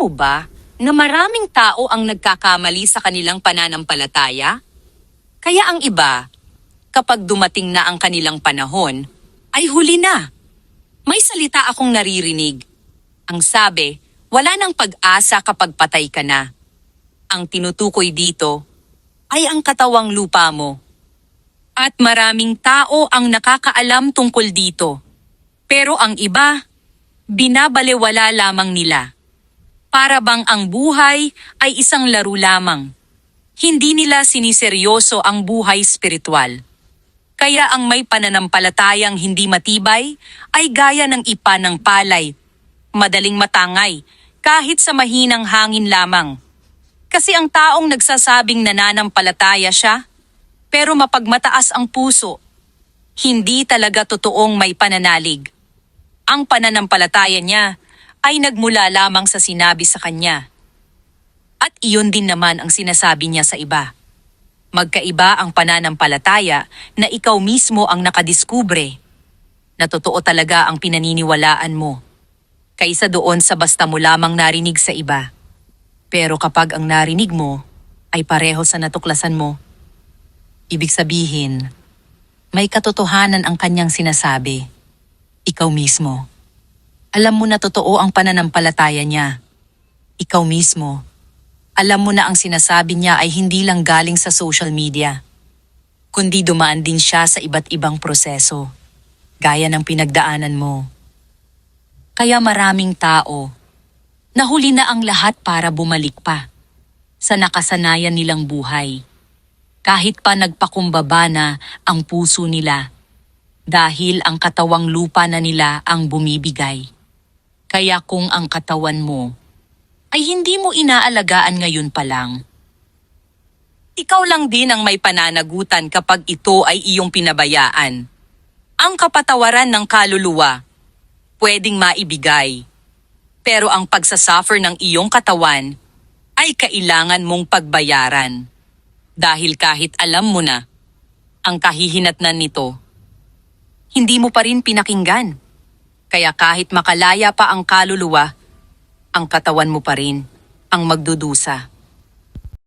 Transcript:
mo ba na maraming tao ang nagkakamali sa kanilang pananampalataya? Kaya ang iba, kapag dumating na ang kanilang panahon, ay huli na. May salita akong naririnig. Ang sabi, wala nang pag-asa kapag patay ka na. Ang tinutukoy dito ay ang katawang lupa mo. At maraming tao ang nakakaalam tungkol dito. Pero ang iba, binabalewala lamang nila. Para bang ang buhay ay isang laro lamang. Hindi nila siniseryoso ang buhay spiritual. Kaya ang may pananampalatayang hindi matibay ay gaya ng ipa ng palay, madaling matangay kahit sa mahinang hangin lamang. Kasi ang taong nagsasabing nananampalataya siya, pero mapagmataas ang puso, hindi talaga totoong may pananalig. Ang pananampalataya niya ay nagmula lamang sa sinabi sa kanya. At iyon din naman ang sinasabi niya sa iba. Magkaiba ang pananampalataya na ikaw mismo ang nakadiskubre na totoo talaga ang pinaniniwalaan mo, kaysa doon sa basta mo lamang narinig sa iba. Pero kapag ang narinig mo ay pareho sa natuklasan mo, ibig sabihin, may katotohanan ang kanyang sinasabi. Ikaw mismo. Alam mo na totoo ang pananampalataya niya. Ikaw mismo. Alam mo na ang sinasabi niya ay hindi lang galing sa social media, kundi dumaan din siya sa iba't ibang proseso, gaya ng pinagdaanan mo. Kaya maraming tao, nahuli na ang lahat para bumalik pa sa nakasanayan nilang buhay. Kahit pa nagpakumbaba na ang puso nila, dahil ang katawang lupa na nila ang bumibigay. Kaya kung ang katawan mo ay hindi mo inaalagaan ngayon pa lang, ikaw lang din ang may pananagutan kapag ito ay iyong pinabayaan. Ang kapatawaran ng kaluluwa, pwedeng maibigay. Pero ang pagsasuffer ng iyong katawan ay kailangan mong pagbayaran. Dahil kahit alam mo na ang kahihinatnan nito, hindi mo pa rin pinakinggan. Kaya kahit makalaya pa ang kaluluwa, ang katawan mo pa rin ang magdudusa.